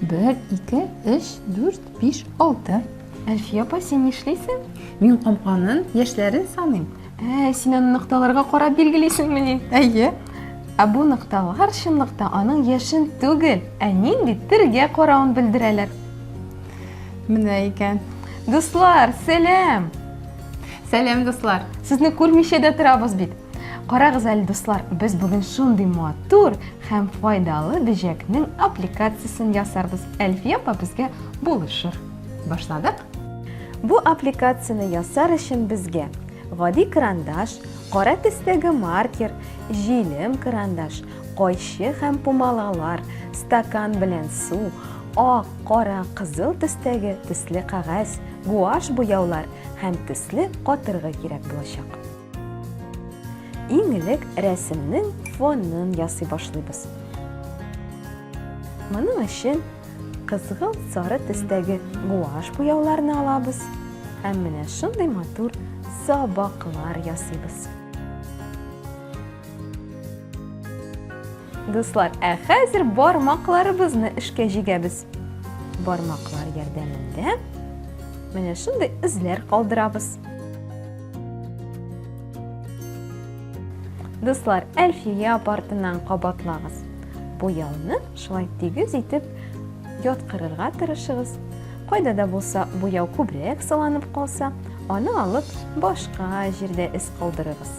1, 2, 3, 4, 5, 6. Әлфия апа, сен нишлисең? Мин камканың яшьләрен саныйм. Син аны нокталарга карап билгелисеңмени? Әйе. Бу нокталар чынлыкта аның яшен түгел, нинди тиргә каравын белдерәләр. Менә икән. Дуслар, сәлам! Сәлам, дуслар. Сезне күрмичә дә торабыз бит. Карагыз әле, дуслар, без бүген шундый матур һәм файдалы бөҗәкнең аппликациясын ясарбыз. Әлфия апа безгә булышыр. Башладык. Бу аппликацияны ясар өчен безгә гади карандаш, кара төстәге маркер, җилем карандаш, кайчы һәм пумалалар, стакан белән су, ак, кара, кызыл төстәге төсле кагаз, гуаш буяулар һәм төсле катыргы кирәк булачак. Иң элек рәсемнең фонын ясый башлыйбыз. Моның өчен кызгылт сары төстәге гуаш буяуларны алабыз һәм менә шундый матур сабаклар ясыйбыз. Дуслар, хәзер бармакларыбызны эшкә җигәбез. Бармаклар ярдәмендә менә шундый эзләр калдырабыз. Дуслар, Әлфия апартыннан кабатлагыз. Буяуны шулай тигез итеп яткырырга тырышыгыз. Кайда да булса буяу күбрәк салынып калса, аны алып башка җирдә эз калдырыгыз.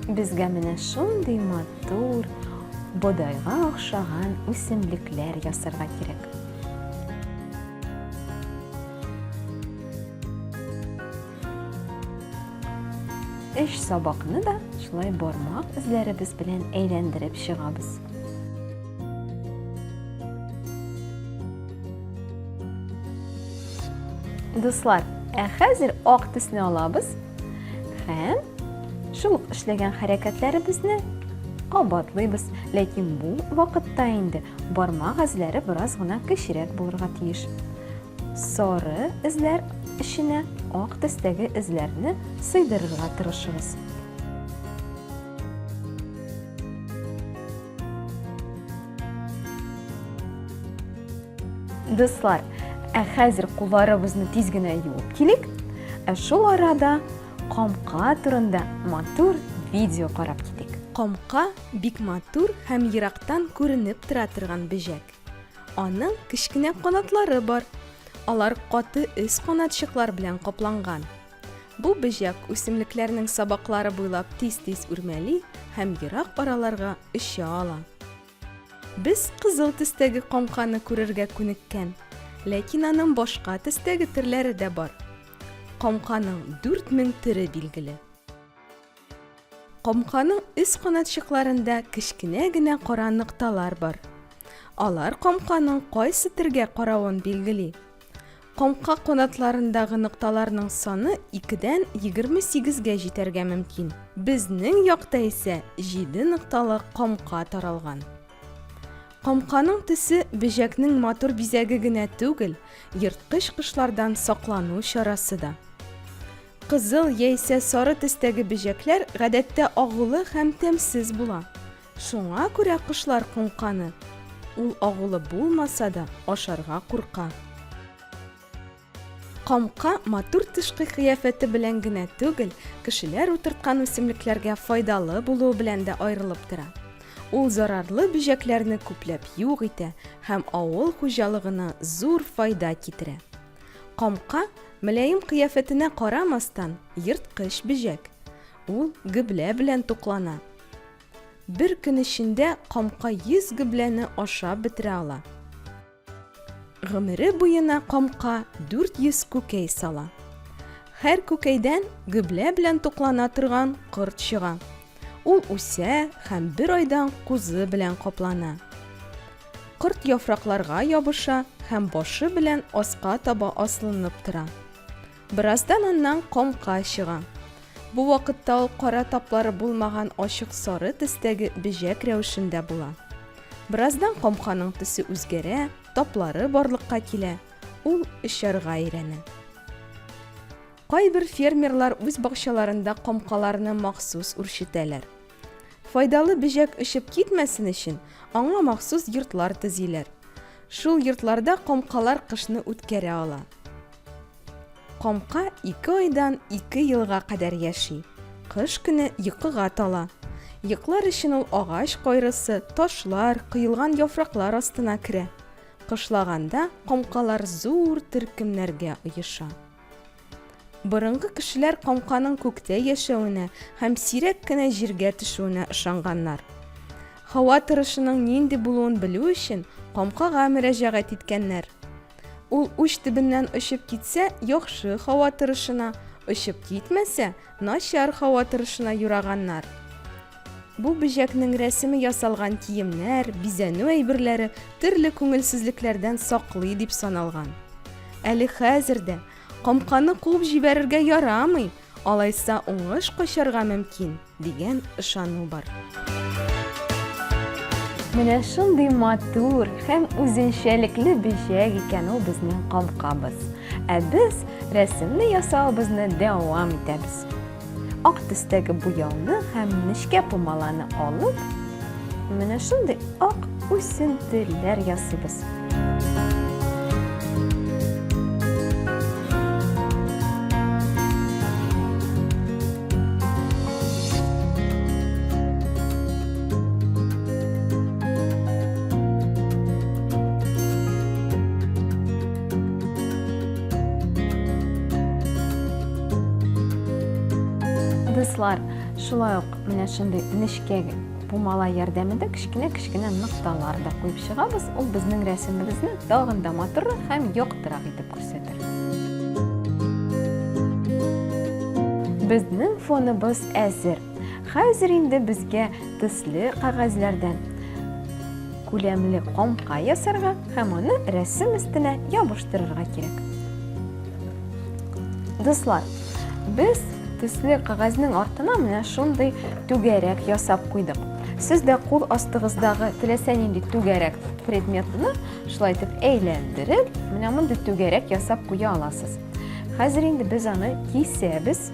Безгә менә шундый матур, бодайга охшаган үсемлекләр ясарга кирәк. Эш сабакны да шулай бармак эзләребез белән әйләндереп чыгабыз. Дуслар, хәзер ак төсне алабыз һәм шул эшләгән хәрәкәтләребезне кабатлыйбыз, ләкин бу вакытта инде бармак эзләре бераз гына кечерәк булырга тиеш. Сары эзләр эченә ак төстәге эзләрне сыйдырырга тырышыгыз. Дуслар, хәзер кулларыбызны тиз генә юып килик. Шул арада камка турында матур видео карап китик. Камка бик матур һәм ерактан күренеп тора торган бөҗәк. Аның кечкенә канатлары бар. Алар каты өс канатчыклар белән капланган. Бу бөҗәк үсемлекләрнең сабаклары буйлап тиз-тиз үрмәли һәм ерак араларга оча ала. Без кызыл төстәге камканы күрергә күнеккән, ләкин аның башка төстәге төрләре дә бар. Камканың 4000 төре билгеле. Камканың өс канатчыкларында кечкенә генә кара нокталар бар. Алар камканың кайсы төргә каравын билгели. Камка канатларындагы нокталарның саны 2дән 28гә җитәргә мөмкин. Безнең якта исә 7 нокталы камка таралган. Камканың төсе бөҗәкнең матур бизәге генә түгел, ерткыч кошлардан саклану чарасы да. Кызыл яисә сары төстәге бөҗәкләр гадәттә агулы һәм тәмсез була. Шуңа күрә кошлар камканы, ул агулы булмаса да, ашарга курка. Камка матур тышкы кыяфәте белән генә түгел, кешеләр утырткан үсемлекләргә файдалы булуы белән дә аерылып тора. Ул зарарлы бөҗәкләрне күпләп юк итә һәм авыл хуҗалыгына зур файда китерә. Камка мөлаем кыяфәтенә карамастан ерткыч бөҗәк. Ул гөблә белән туклана. Бер көн эчендә камка 100 гөбләне ашап бетерә ала. Гомере буена камка 400 күкәй сала. Һәр күкәйдән гөблә белән туклана торган корт чыга. Ул үсә һәм бер айдан кузы белән каплана. Корт яфракларга ябыша һәм башы белән аска таба асланып тора. Бераздан аннан камка чыга. Бу вакытта ул кара таплары булмаган ачык сары төстәге бөҗәк рәвешендә була. Бераздан камканың төсе үзгәрә, таплары барлыкка килә. Ул очарга өйрәнә. Кайбер фермерлар үз бакчаларында камкаларны махсус үрчетәләр. Файдалы бөҗәк очып китмәсен өчен аңа махсус йортлар төзиләр. Шул йортларда комкалар кышны үткәрә ала. Комка 2 айдан 2 елга кадәр яши. Кыш көне йокыга тала. Йоклар өчен ул агач кайрысы, ташлар, кыелган яфраклар астына керә. Кышлаганда комкалар зур төркемнәргә оеша. Борынгы кешеләр комканың күктә яшәвенә һәм сирәк кенә җиргә төшүенә ышанганнар. Һава торышының нинди булуын белү өчен комкага мөрәҗәгать иткәннәр. Ул уч төбеннән очып китсә, яхшы һава торышына, очып китмәсә, начар һава торышына юраганнар. Бу бөҗәкнең рәсеме ясалган киемнәр, бизәнү әйберләре төрле күңелсезлекләрдән саклый дип саналган. Әле хәзердә комканы куып җибәрергә ярамый, алайса уңыш качарга мөмкин дигән ышану бар. Менә шундый матур һәм үзенчәлекле бөҗәк икән ул безнең комкабыз. Ә без рәсемне ясавыбызны дәвам итәбез. Ак төстәге буяуны һәм нечкә помаланы алып, менә шундый ак үсентеләр ясыйбыз. Дуслар, шулай ук менә шундый нечкә помала ярдәмендә кечкенә нокталар да куеп чыгабыз. Ул безнең рәсемебезне тагын да матуррак һәм яктырак итеп күрсәтер. Безнең фоныбыз әзер. Хәзер инде безгә төсле кагазьләрдән күләмле комка ясарга һәм аны рәсем өстенә ябыштырырга кирәк. Дуслар, без төсле кагазның артына менә шундый түгәрәк ясап куйдык. Сез дә кул астыгыздагы теләсә нинди түгәрәк предметны шулай итеп әйләндереп, менә мондый түгәрәк ясап куя аласыз. Хәзер инде без аны кисәбез.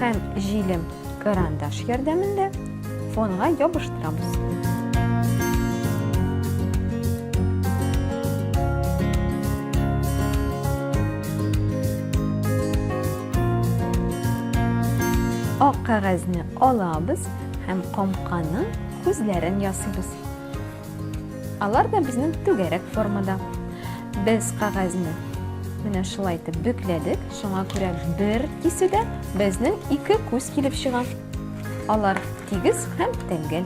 Һәм җилем карандаш ярдәмендә фонга ябыштырабыз. Ак кагазны алабыз һәм комканың күзләрен ясыйбыз. Алар да безнең түгәрәк формада. Без кагазны менә шулай итеп бөкләдек, шуңа күрә бер кисүдә безнең 2 күз килеп чыга. Алар тигез һәм тәңгәл.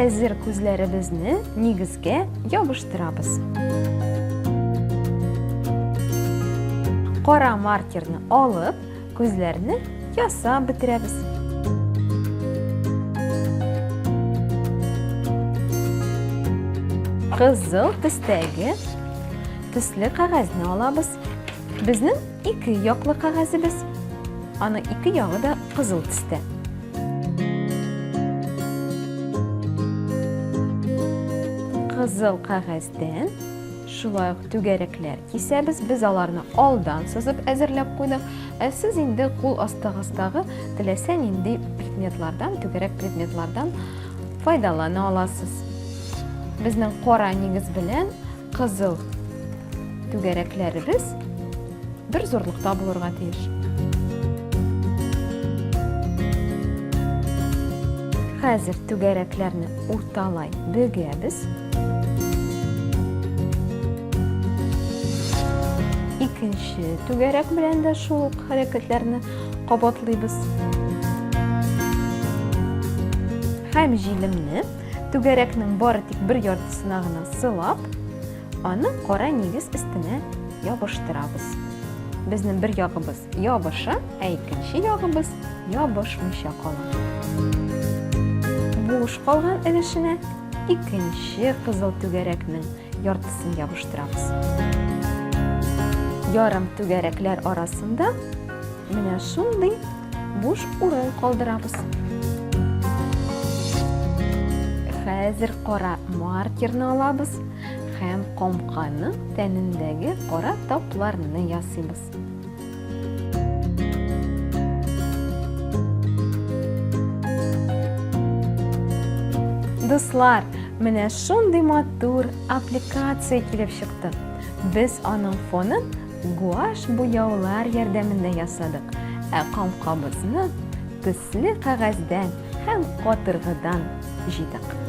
Әзер күзләребезне нигезгә ябыштырабыз. Кара маркерны алып, күзләрне ясап бетерәбез. Кызыл төстәге төсле кагазны алабыз. Безнең 2 яклы кагазыбыз. Аны 2 ягы да кызыл төстә. Кызыл кагаздан шулай ук түгәрәкләр кисәбез. Без аларны алдан сызып әзерләп куйдык. Ә сез инде кул астыгыздагы теләсә нинди предметлардан, түгәрәк предметлардан файдалана аласыз. Безнең кара нигез белән кызыл түгәрәкләребез бер зурлыкта булырга тиеш. Хәзер түгәрәкләрне урталай бөгәбез. Икенче түгәрәк белән дә шул хәрәкәтләрне кабатлыйбыз. Һәм җилемне түгәрәкнең бары тик бер яртысына гына сылап, аны кара нигез өстенә ябыштырабыз. Безнең бер ягыбыз ябыша, ә икенче ягыбыз ябышмыйча кала. Буш калган өлешенә икенче кызыл түгәрәкнең яртысын ябыштырабыз. Ярым түгәрәкләр арасында менә шундый буш урын калдырабыз. Хәзер кара маркерны алабыз һәм комканың тәнендәге кара тапларны ясыйбыз. Дуслар, менә шундый матур аппликация килеп чыкты. Без аның фонын гуашь буяулар ярдәмендә ясадык, ә камкабызны төсле кәгазьдән һәм катыргыдан җыйдык.